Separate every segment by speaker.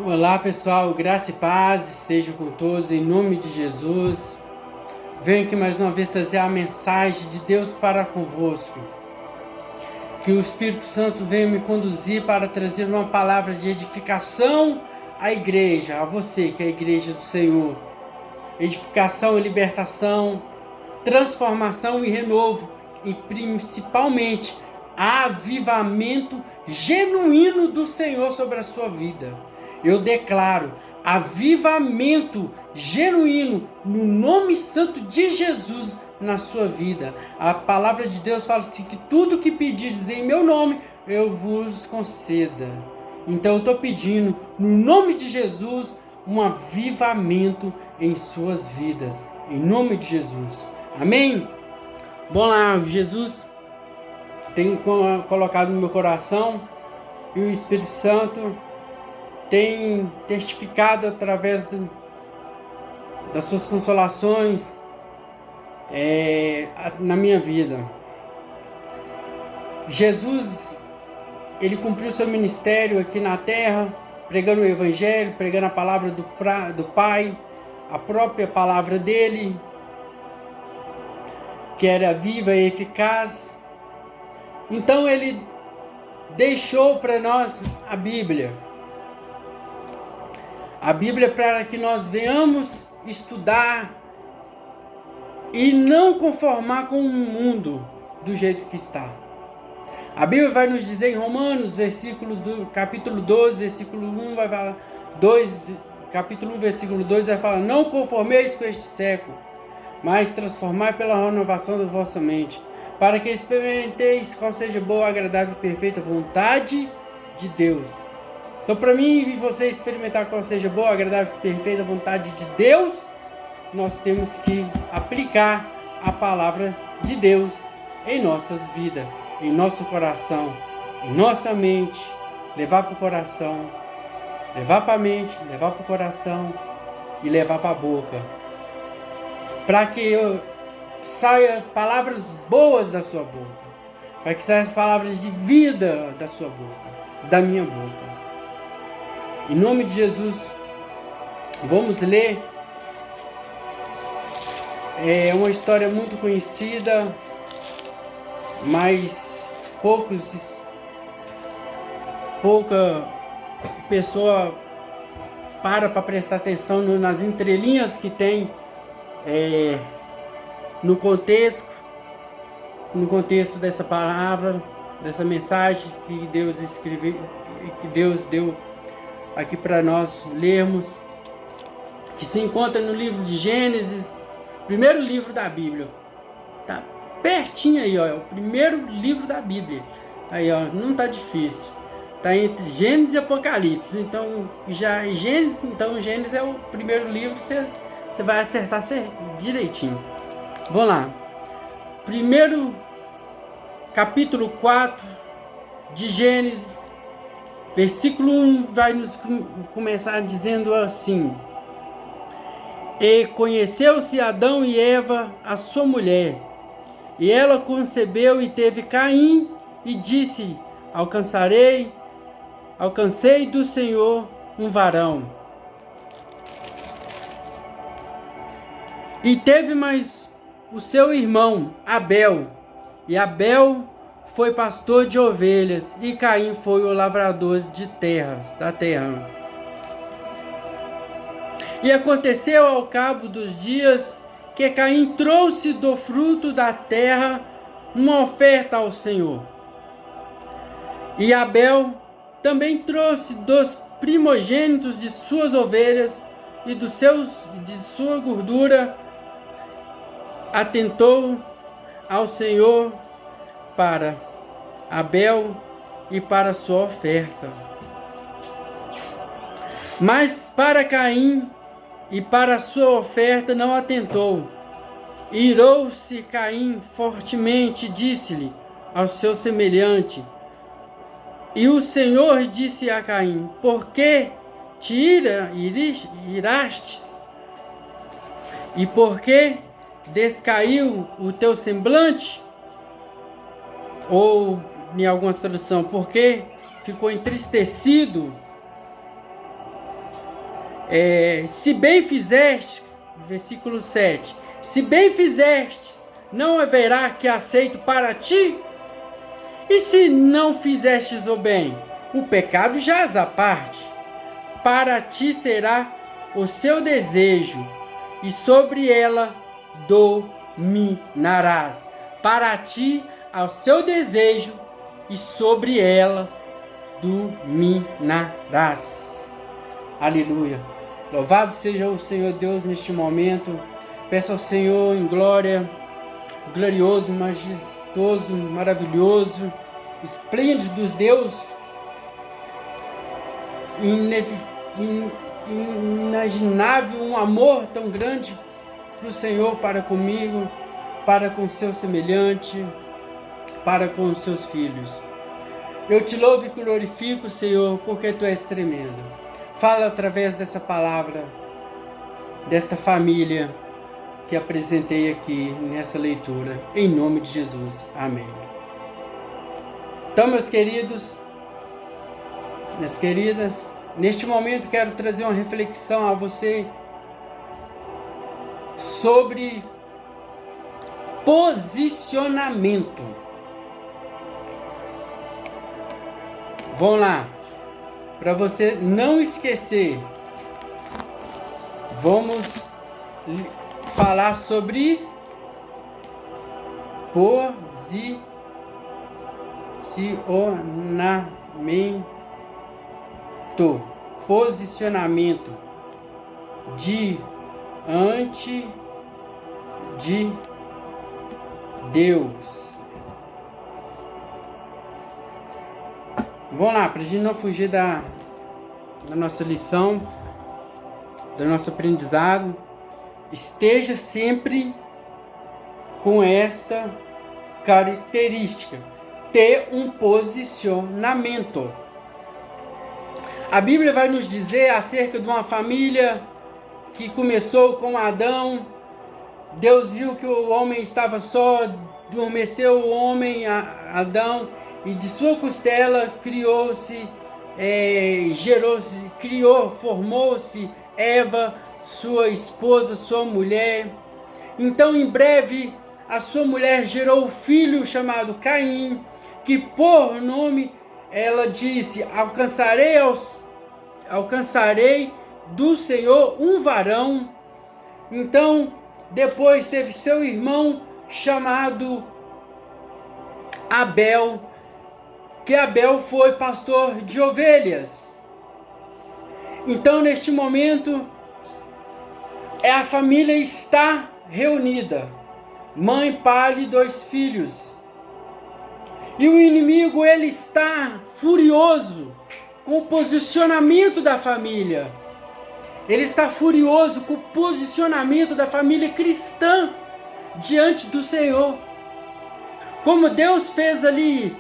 Speaker 1: Olá pessoal, graça e paz estejam com todos em nome de Jesus. Venho aqui mais uma vez trazer a mensagem de Deus para convosco. Que o Espírito Santo venha me conduzir para trazer uma palavra de edificação à igreja, a você que é a igreja do Senhor. Edificação e libertação, transformação e renovo e principalmente avivamento genuíno do Senhor sobre a sua vida. Eu declaro avivamento genuíno no nome santo de Jesus na sua vida. A palavra de Deus fala assim que tudo que pedires em meu nome eu vos conceda. Então eu estou pedindo no nome de Jesus um avivamento em suas vidas, em nome de Jesus. Amém? Bom lá, Jesus tem colocado no meu coração e o Espírito Santo tem testificado através das suas consolações na minha vida. Jesus, ele cumpriu seu ministério aqui na terra, pregando o Evangelho, pregando a palavra do Pai, a própria palavra dele, que era viva e eficaz. Então ele deixou para nós a Bíblia para que nós venhamos estudar e não conformar com o mundo do jeito que está. A Bíblia vai nos dizer em Romanos, capítulo 12, versículo 1, vai falar, capítulo 1, versículo 2, vai falar: não conformeis com este século, mas transformai pela renovação da vossa mente, para que experimenteis qual seja boa, agradável e perfeita vontade de Deus. Então, para mim e você experimentar qual seja boa, agradável e perfeita vontade de Deus, nós temos que aplicar a palavra de Deus em nossas vidas, em nosso coração, em nossa mente, levar para o coração, levar para a mente, levar para o coração e levar para a boca, para que saia palavras boas da sua boca, para que saiam as palavras de vida da sua boca, da minha boca. Em nome de Jesus, vamos ler. É uma história muito conhecida, mas pouca pessoa para prestar atenção nas entrelinhas que tem no contexto dessa palavra, dessa mensagem que Deus escreveu, que Deus deu aqui para nós lermos, que se encontra no livro de Gênesis, primeiro livro da Bíblia. Tá pertinho aí, ó, é o primeiro livro da Bíblia. Aí, ó, não tá difícil. Tá entre Gênesis e Apocalipse. Então, Gênesis é o primeiro livro, você vai acertar direitinho. Vamos lá. Primeiro capítulo 4 de Gênesis, versículo 1 vai nos começar dizendo assim: e conheceu-se Adão e Eva, a sua mulher, e ela concebeu e teve Caim, e disse: alcancei do Senhor um varão. E teve mais o seu irmão Abel, e Abel foi pastor de ovelhas, e Caim foi o lavrador da terra. E aconteceu ao cabo dos dias que Caim trouxe do fruto da terra uma oferta ao Senhor. E Abel também trouxe dos primogênitos de suas ovelhas e de sua gordura, atentou ao Senhor para Abel e para sua oferta. Mas para Caim e para sua oferta não atentou. Irou-se Caim fortemente, disse-lhe ao seu semelhante. E o Senhor disse a Caim: por que te irastes? E por que descaiu o teu semblante? Ou, em algumas traduções, porque ficou entristecido Se bem fizeste, versículo 7, se bem fizestes, não haverá que aceito para ti? E se não fizestes o bem, o pecado jaz à parte. Para ti será o seu desejo, e sobre ela dominarás. Para ti, ao seu desejo, e sobre ela dominarás. Aleluia. Louvado seja o Senhor Deus neste momento. Peço ao Senhor em glória, glorioso, majestoso, maravilhoso, esplêndido Deus, inimaginável, um amor tão grande para o Senhor para comigo, para com seu semelhante, para com os seus filhos. Eu te louvo e glorifico, Senhor, porque Tu és tremendo. Fala através dessa palavra, desta família que apresentei aqui nessa leitura, em nome de Jesus. Amém. Então, meus queridos, minhas queridas, neste momento quero trazer uma reflexão a você sobre posicionamento. Vamos lá, para você não esquecer, vamos falar sobre posicionamento diante de Deus. Vamos lá, para a gente não fugir da nossa lição, do nosso aprendizado. Esteja sempre com esta característica: ter um posicionamento. A Bíblia vai nos dizer acerca de uma família que começou com Adão. Deus viu que o homem estava só, adormeceu o homem, Adão, e de sua costela formou-se Eva, sua esposa, sua mulher. Então, em breve, a sua mulher gerou um filho chamado Caim, que por nome ela disse: alcançarei do Senhor um varão. Então, depois teve seu irmão chamado Abel, que Abel foi pastor de ovelhas. Então, neste momento, a família está reunida, mãe, pai e 2 filhos. E o inimigo, ele está furioso com o posicionamento da família. Ele está furioso com o posicionamento da família cristã diante do Senhor. Como Deus fez ali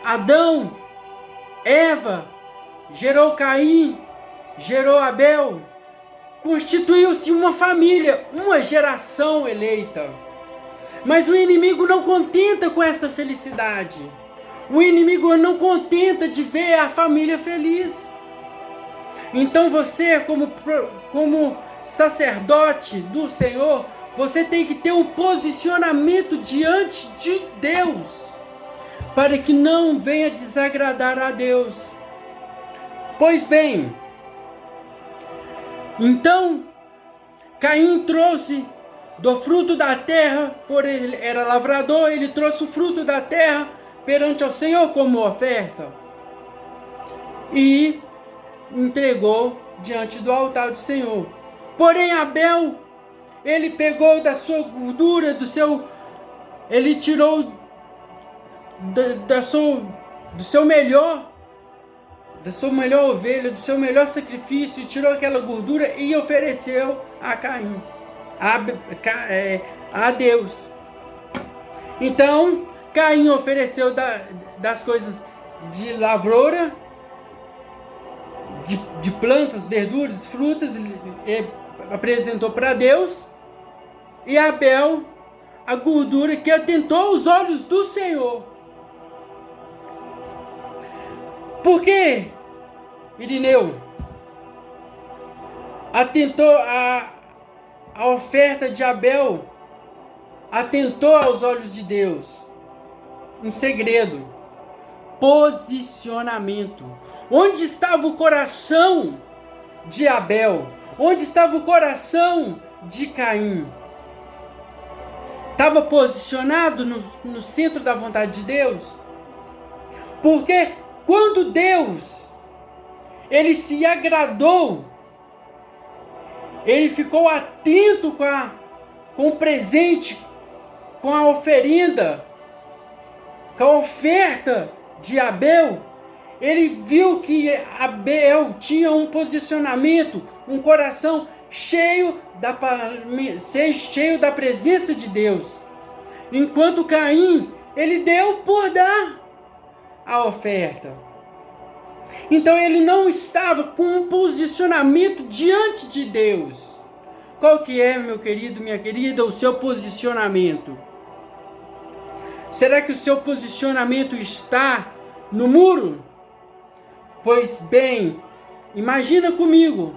Speaker 1: Adão, Eva, gerou Caim, gerou Abel, constituiu-se uma família, uma geração eleita. Mas o inimigo não contenta com essa felicidade. O inimigo não contenta de ver a família feliz. Então você, como sacerdote do Senhor, você tem que ter um posicionamento diante de Deus, para que não venha desagradar a Deus. Pois bem, então Caim trouxe do fruto da terra, por ele era lavrador, ele trouxe o fruto da terra perante ao Senhor como oferta e entregou diante do altar do Senhor. Porém Abel, ele pegou da sua gordura, ele tirou da sua melhor ovelha, do seu melhor sacrifício, tirou aquela gordura e ofereceu a Caim, a Deus. Então Caim ofereceu das coisas de lavoura, de plantas, verduras, frutas, apresentou para Deus. E Abel, a gordura que atentou aos olhos do Senhor. Por quê, Irineu? atentou a oferta de Abel, atentou aos olhos de Deus. Um segredo: posicionamento. Onde estava o coração de Abel? Onde estava o coração de Caim? Estava posicionado no centro da vontade de Deus? Porque quando Deus, ele se agradou, ele ficou atento com o presente, com a oferenda, com a oferta de Abel, ele viu que Abel tinha um posicionamento, um coração cheio da presença de Deus. Enquanto Caim, ele deu por dar a oferta. Então ele não estava com um posicionamento diante de Deus. Qual que é, meu querido, minha querida, o seu posicionamento? Será que o seu posicionamento está no muro? Pois bem, imagina comigo.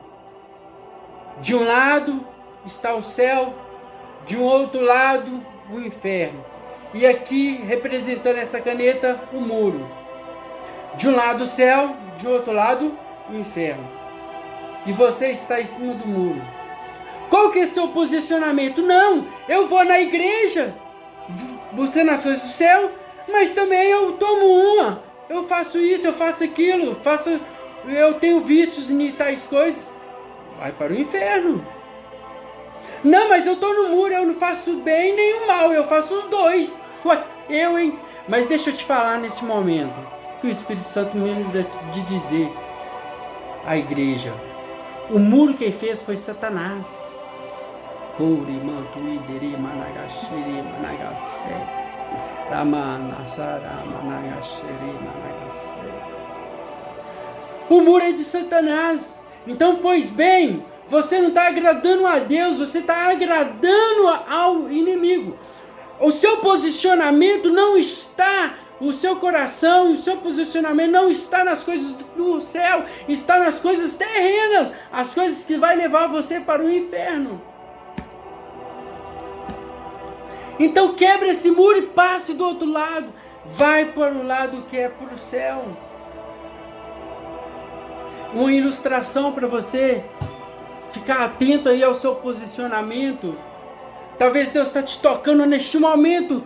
Speaker 1: De um lado está o céu, de um outro lado o inferno. E aqui, representando essa caneta, o muro. De um lado o céu, de outro lado o inferno. E você está em cima do muro. Qual que é o seu posicionamento? Não, eu vou na igreja, buscando as coisas do céu, mas também eu tomo uma. Eu faço isso, eu faço aquilo, eu tenho vícios em tais coisas. Vai para o inferno. Não, mas eu estou no muro, eu não faço bem nem o mal, eu faço os dois. Ué, hein? Mas deixa eu te falar nesse momento, que o Espírito Santo me manda de dizer à igreja. O muro quem fez foi Satanás. O muro é de Satanás. Então, pois bem, você não está agradando a Deus, você está agradando ao inimigo. O seu posicionamento não está, o seu coração e o seu posicionamento não está nas coisas do céu, está nas coisas terrenas, as coisas que vai levar você para o inferno. Então quebre esse muro e passe do outro lado. Vai para o lado que é para o céu. Uma ilustração para você ficar atento aí ao seu posicionamento. Talvez Deus está te tocando neste momento.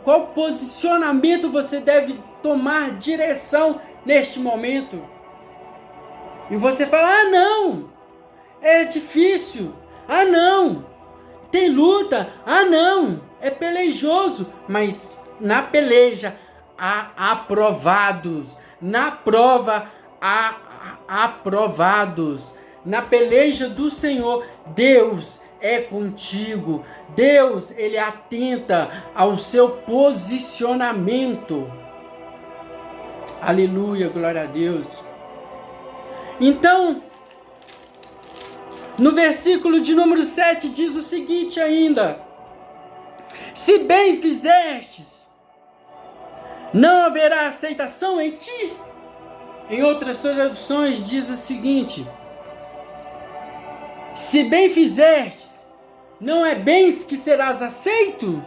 Speaker 1: Qual posicionamento você deve tomar direção neste momento? E você fala, ah não, é difícil, ah não, tem luta, ah não, é pelejoso. Mas na peleja há aprovados, na prova há aprovados. Na peleja do Senhor, Deus é contigo. Deus, ele atenta ao seu posicionamento. Aleluia, glória a Deus. Então, no versículo de número 7 diz o seguinte ainda: se bem fizestes, não haverá aceitação em ti. Em outras traduções diz o seguinte: se bem fizestes, não é bens que serás aceito?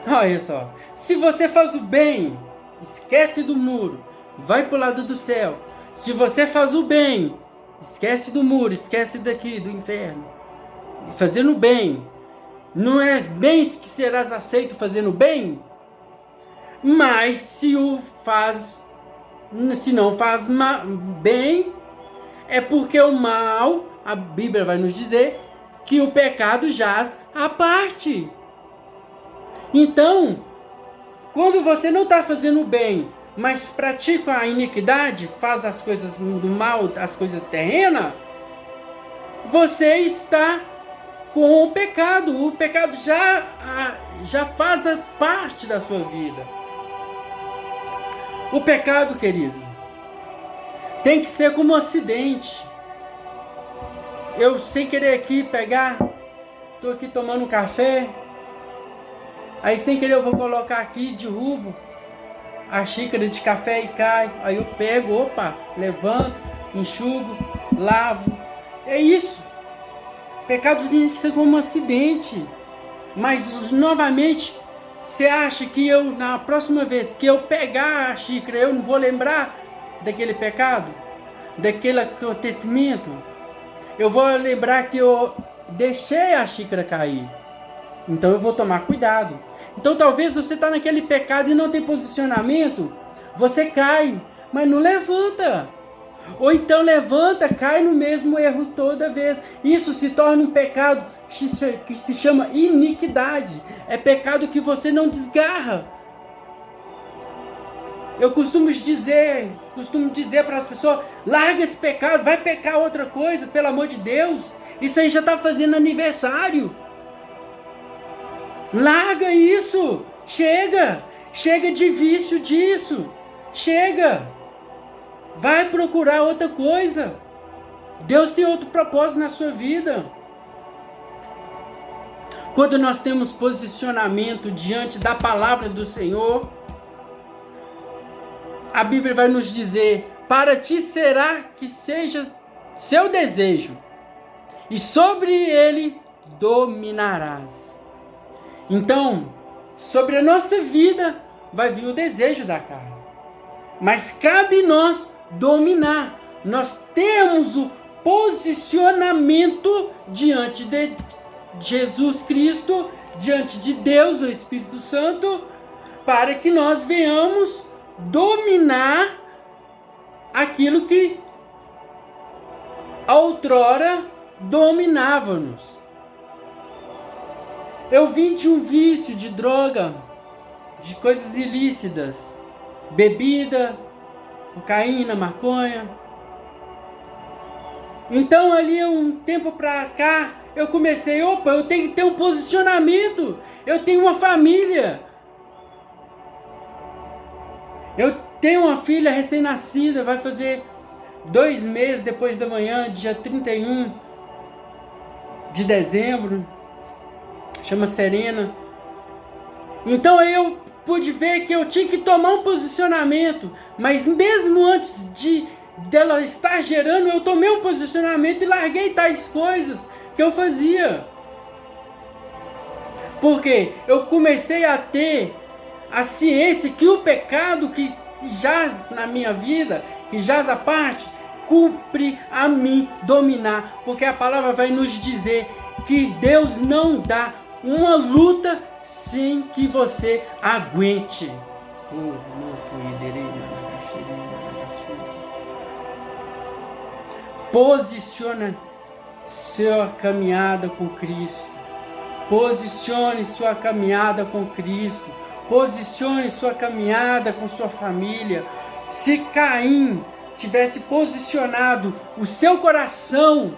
Speaker 1: Olha só, se você faz o bem, esquece do muro, vai para o lado do céu. Se você faz o bem, esquece do muro, esquece daqui, do inferno. Fazendo bem, não é bens que serás aceito fazendo bem? Mas se não faz bem, é porque o mal, a Bíblia vai nos dizer que o pecado jaz à parte. Então, quando você não está fazendo bem, mas pratica a iniquidade, faz as coisas do mal, as coisas terrenas, você está com o pecado. O pecado já faz parte da sua vida. O pecado, querido, tem que ser como um acidente. Eu, sem querer aqui pegar, estou aqui tomando um café, aí sem querer eu vou colocar aqui, derrubo a xícara de café e cai. Aí eu pego, levanto enxugo, lavo. É isso. Pecado tem que ser como um acidente. Mas, novamente, você acha que na próxima vez que eu pegar a xícara, eu não vou lembrar daquele pecado? Daquele acontecimento? Eu vou lembrar que eu deixei a xícara cair. Então eu vou tomar cuidado. Então talvez você está naquele pecado e não tem posicionamento. Você cai, mas não levanta. Ou então levanta, cai no mesmo erro toda vez. Isso se torna um pecado que se chama iniquidade. É pecado que você não desgarra. Eu costumo dizer para as pessoas: larga esse pecado, vai pecar outra coisa, pelo amor de Deus. Isso aí já está fazendo aniversário. Larga isso. Chega de vício disso. Chega. Vai procurar outra coisa. Deus tem outro propósito na sua vida. Quando nós temos posicionamento diante da palavra do Senhor, a Bíblia vai nos dizer: para ti será que seja seu desejo, e sobre ele dominarás. Então, sobre a nossa vida vai vir o desejo da carne, mas cabe nós dominar. Nós temos o posicionamento diante de Jesus Cristo, diante de Deus, o Espírito Santo, para que nós venhamos dominar aquilo que outrora dominava-nos. Eu vim de um vício de droga, de coisas ilícitas, bebida, cocaína, maconha. Então ali um tempo pra cá, eu comecei, eu tenho que ter um posicionamento, eu tenho uma família, eu tenho uma filha recém-nascida, vai fazer 2 meses depois da manhã, dia 31 de dezembro, chama Serena. Então aí eu pude ver que eu tinha que tomar um posicionamento, mas mesmo antes dela estar gerando, eu tomei um posicionamento e larguei tais coisas que eu fazia. Porque eu comecei a ter a ciência que o pecado que jaz na minha vida, que jaz à parte, cumpre a mim dominar. Porque a palavra vai nos dizer que Deus não dá uma luta sem que você aguente. Posiciona sua caminhada com Cristo. Posicione sua caminhada com Cristo. Posicione sua caminhada com sua família. Se Caim tivesse posicionado o seu coração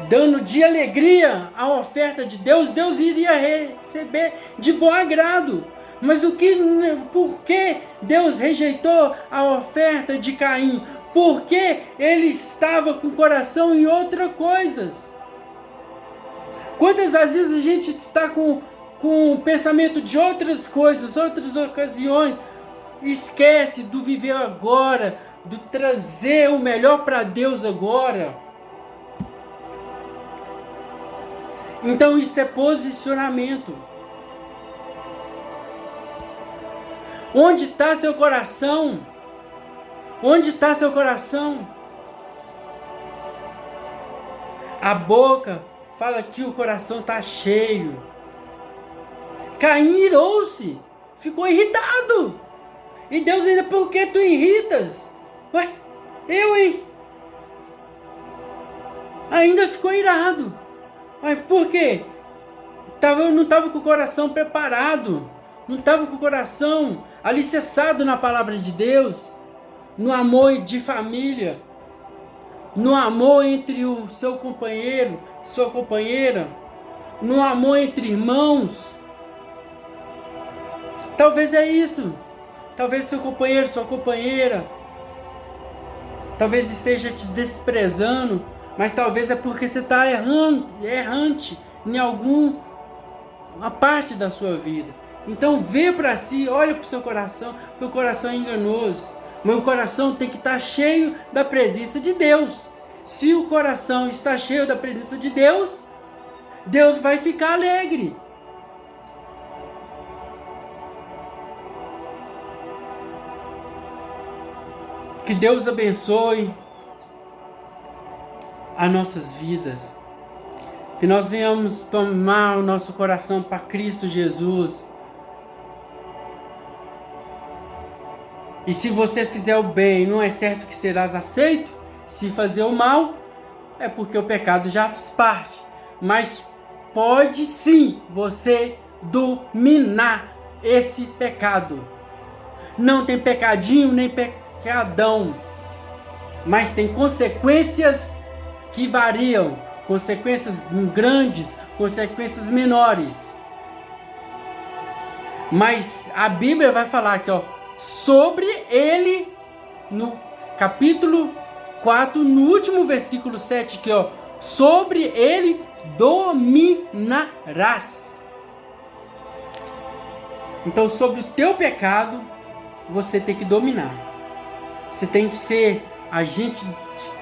Speaker 1: dando de alegria a oferta de Deus, Deus iria receber de bom agrado. Mas por que Deus rejeitou a oferta de Caim? Porque ele estava com o coração em outras coisas. Quantas vezes a gente está com o pensamento de outras coisas, outras ocasiões, esquece do viver agora, do trazer o melhor para Deus agora. Então isso é posicionamento. Onde está seu coração? Onde está seu coração? A boca fala que o coração está cheio. Caim irou-se, ficou irritado. E Deus ainda: por que tu irritas? Ué, hein? Ainda ficou irado. Mas por quê? Não estava com o coração preparado. Não estava com o coração alicerçado na palavra de Deus. No amor de família. No amor entre o seu companheiro, sua companheira. No amor entre irmãos. Talvez é isso. Talvez seu companheiro, sua companheira, talvez esteja te desprezando. Mas talvez é porque você está errante em alguma parte da sua vida. Então vê para si, olha para o seu coração, porque o coração é enganoso. Meu coração tem que estar cheio da presença de Deus. Se o coração está cheio da presença de Deus, Deus vai ficar alegre. Que Deus abençoe as nossas vidas. Que nós venhamos tomar o nosso coração para Cristo Jesus. E se você fizer o bem, não é certo que serás aceito. Se fazer o mal, é porque o pecado já faz parte. Mas pode sim você dominar esse pecado. Não tem pecadinho nem pecadão. Mas tem consequências que variam. Consequências grandes, consequências menores. Mas a Bíblia vai falar aqui, ó, sobre ele, no capítulo 4, no último versículo 7, aqui, ó, sobre ele dominarás. Então, sobre o teu pecado, você tem que dominar. Você tem que ser agente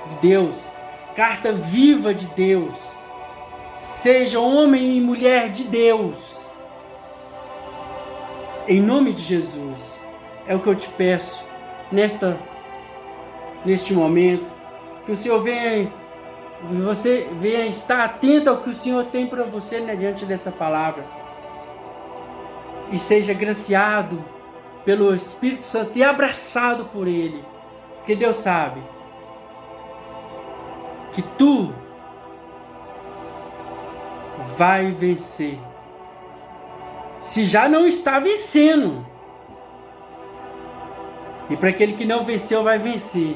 Speaker 1: de Deus, carta viva de Deus. Seja homem e mulher de Deus. Em nome de Jesus. É o que eu te peço neste momento, que o Senhor você venha estar atento ao que o Senhor tem para você, né, diante dessa palavra, e seja graciado pelo Espírito Santo e abraçado por Ele, porque Deus sabe que tu vai vencer, se já não está vencendo. E para aquele que não venceu, vai vencer.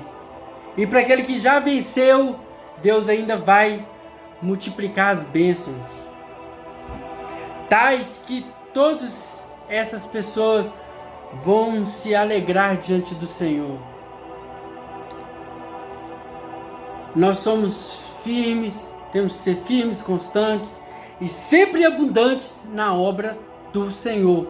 Speaker 1: E para aquele que já venceu, Deus ainda vai multiplicar as bênçãos. Tais que todas essas pessoas vão se alegrar diante do Senhor. Nós somos firmes, temos que ser firmes, constantes e sempre abundantes na obra do Senhor,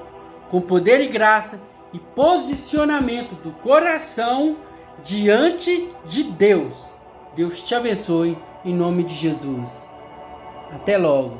Speaker 1: com poder e graça e posicionamento do coração diante de Deus. Deus te abençoe em nome de Jesus. Até logo.